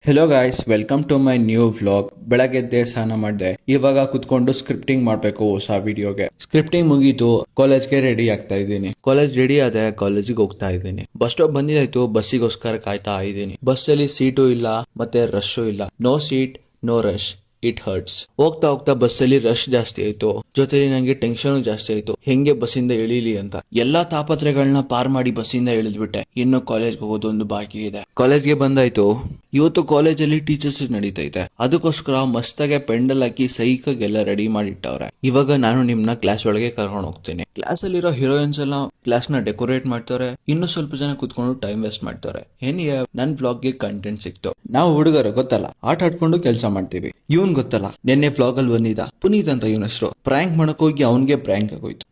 Hello guys, welcome to my new vlog. ಬೆಳಗ್ಗೆ ಸ್ನಾನ ಮಾಡಿದೆ, ಇವಾಗ ಕುತ್ಕೊಂಡು ಸ್ಕ್ರಿಪ್ಟಿಂಗ್ ಮಾಡಬೇಕು ಹೊಸ ವಿಡಿಯೋಗೆ. ಸ್ಕ್ರಿಪ್ಟಿಂಗ್ ಮುಗೀತು, ಕಾಲೇಜ್ಗೆ ರೆಡಿ ಆಗ್ತಾ ಇದ್ದೀನಿ. ಕಾಲೇಜ್ ರೆಡಿ ಆದ್ರೆ ಕಾಲೇಜಿಗೆ ಹೋಗ್ತಾ ಇದ್ದೀನಿ. ಬಸ್ ಸ್ಟಾಪ್ ಬಂದಿದ್ದಾಯ್ತು, ಬಸ್ಸಿಗೋಸ್ಕರ ಕಾಯ್ತಾ ಇದ್ದೀನಿ. ಬಸ್ಸಲ್ಲಿ ಸೀಟು ಇಲ್ಲ ಮತ್ತೆ ರಶ್ಶು ಇಲ್ಲ. No seat no rush, it hurts. ಹೋಗ್ತಾ ಹೋಗ್ತಾ ಬಸ್ಸಲ್ಲಿ ರಶ್ ಜಾಸ್ತಿ ಆಯ್ತು, ಜೊತೆಲಿ ನಂಗೆ ಟೆನ್ಷನ್ ಜಾಸ್ತಿ ಆಯ್ತು, ಹೆಂಗೆ ಬಸ್ಸಿಂದ ಇಳಿಲಿ ಅಂತ. ಎಲ್ಲಾ ತಾಪತ್ರೆಗಳನ್ನ ಪಾರ್ ಮಾಡಿ ಬಸ್ಸಿಂದ ಇಳಿದ್ಬಿಟ್ಟೆ. ಇನ್ನು ಕಾಲೇಜ್ಗೆ ಹೋಗೋದು ಒಂದು ಬಾಕಿ ಇದೆ. ಕಾಲೇಜ್ಗೆ ಬಂದಾಯ್ತು. ಇವತ್ತು ಕಾಲೇಜಲ್ಲಿ ಟೀಚರ್ಸ್ ನಡೀತೈತೆ, ಅದಕ್ಕೋಸ್ಕರ ಮಸ್ತಾಗೆ ಪೆಂಡಲ್ ಹಾಕಿ ಸೈಕಾಗೆಲ್ಲ ರೆಡಿ ಮಾಡಿಟ್ಟವ್ರೆ. ಇವಾಗ ನಾನು ನಿಮ್ನ ಕ್ಲಾಸ್ ಒಳಗೆ ಕರ್ಕೊಂಡು ಹೋಗ್ತೀನಿ. ಕ್ಲಾಸ್ ಅಲ್ಲಿರೋ ಹೀರೋಯಿನ್ಸ್ ಎಲ್ಲ ಕ್ಲಾಸ್ ನ ಡೆಕೋರೇಟ್ ಮಾಡ್ತಾರೆ, ಇನ್ನು ಸ್ವಲ್ಪ ಜನ ಕುತ್ಕೊಂಡು ಟೈಮ್ ವೇಸ್ಟ್ ಮಾಡ್ತಾರೆ. ನನ್ ಬ್ಲಾಗ್ ಗೆ ಕಂಟೆಂಟ್ ಸಿಕ್ತು. ನಾವು ಹುಡುಗರು ಗೊತ್ತಲ್ಲ, ಆಟ ಆಡ್ಕೊಂಡು ಕೆಲಸ ಮಾಡ್ತೀವಿ. ಇವನ್ ಗೊತ್ತಲ್ಲ, ನಿನ್ನೆ ವ್ಲಾಗ್ ಅಲ್ಲಿ ಬಂದಿದ್ದ ಪುನೀತ್ ಅಂತ ಇವನ ಹೆಸರು. ಪ್ರ್ಯಾಂಕ್ ಮಾಡಕ್ ಹೋಗಿ ಅವನ್ಗೆ ಪ್ರ್ಯಾಂಕ್ ಆಗೋಯ್ತು.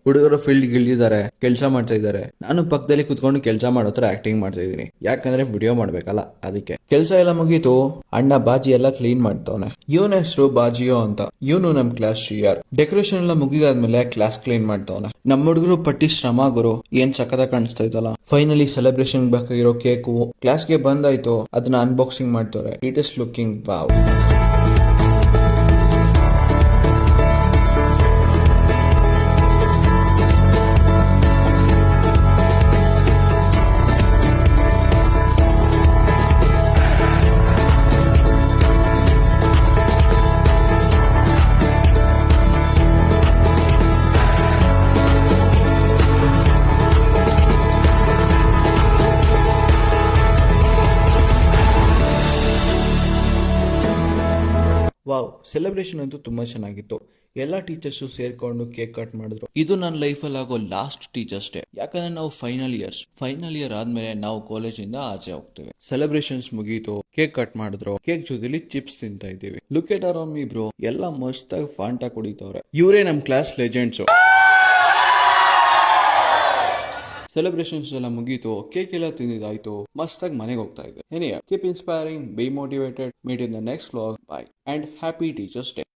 ಹುಡುಗರು ಫೀಲ್ಡ್ ಇಳಿದಿದ್ದಾರೆ, ಕೆಲಸ ಮಾಡ್ತಾ ಇದ್ದಾರೆ. ನಾನು ಪಕ್ಕದಲ್ಲಿ ಕುತ್ಕೊಂಡು ಕೆಲಸ ಮಾಡೋ ತರ ಆಕ್ಟಿಂಗ್ ಮಾಡ್ತಾ ಇದೀನಿ, ಯಾಕಂದ್ರೆ ವಿಡಿಯೋ ಮಾಡ್ಬೇಕಲ್ಲ ಅದಕ್ಕೆ. ಕೆಲಸ ಎಲ್ಲ ಮುಗೀತು, ಅಣ್ಣ ಬಾಜಿ ಎಲ್ಲ ಕ್ಲೀನ್ ಮಾಡ್ತವನೆ. ಇವನ ಹೆಸರು ಬಾಜಿಯೋ ಅಂತ. ಇವನು ನಮ್ ಕ್ಲಾಸ್ ಶಿಯರ್. ಡೆಕೋರೇಷನ್ ಎಲ್ಲ ಮುಗಿದಾದ್ಮೇಲೆ ಕ್ಲಾಸ್ ಕ್ಲೀನ್ ಮಾಡ್ತವನೆ. ನಮ್ಮ ಹುಡುಗರು ಪಟ್ಟಿ ಶ್ರಮ ಗುರು, ಏನ್ ಸಖತ ಕಾಣಿಸ್ತಾ ಇದ್ದಲ್ಲ. ಫೈನಲಿ ಸೆಲೆಬ್ರೇಷನ್ ಬೇಕಾಗಿರೋ ಕೇಕು ಕ್ಲಾಸ್ಗೆ ಬಂದಾಯ್ತು, ಅದನ್ನ ಅನ್ಬಾಕ್ಸಿಂಗ್ ಮಾಡ್ತವ್ರೆ. It is looking wow. Wow, celebration ಅಂತೂ ತುಂಬಾ ಚೆನ್ನಾಗಿತ್ತು. ಎಲ್ಲಾ ಟೀಚರ್ಸ್ ಸೇರ್ಕೊಂಡು ಕೇಕ್ ಕಟ್ ಮಾಡಿದ್ರು. ಇದು ನನ್ನ ಲೈಫಲ್ಲಿ ಆಗೋ ಲಾಸ್ಟ್ ಟೀಚರ್ಸ್ ಡೇ, ಯಾಕಂದ್ರೆ ನಾವು ಫೈನಲ್ ಇಯರ್ ಆದ್ಮೇಲೆ ನಾವು ಕಾಲೇಜಿಂದ ಆಚೆ ಹೋಗ್ತೇವೆ. ಸೆಲೆಬ್ರೇಷನ್ಸ್ ಮುಗೀತು, ಕೇಕ್ ಕಟ್ ಮಾಡಿದ್ರು, ಕೇಕ್ ಜೊತೆಲಿ ಚಿಪ್ಸ್ ತಿಂತಾ ಇದ್ದೀವಿ. Look at around me bro, ಎಲ್ಲ ಮಸ್ತಾಗಿ ಫಾಂಟಾ ಕುಡಿತವ್ರೆ. ಇವರೇ ನಮ್ ಕ್ಲಾಸ್ ಲೆಜೆಂಡ್ಸ್. ಸೆಲೆಬ್ರೇಷನ್ಸ್ ಎಲ್ಲ ಮುಗೀತು, ಕೇಕ್ ಎಲ್ಲ ತಿಂದಿದ್ದಾಯ್ತು, ಮಸ್ತಾಗಿ ಮನೆಗೆ ಹೋಗ್ತಾ ಇದೆ. Keep inspiring, be motivated, meet in the next vlog. By and happy teachers day.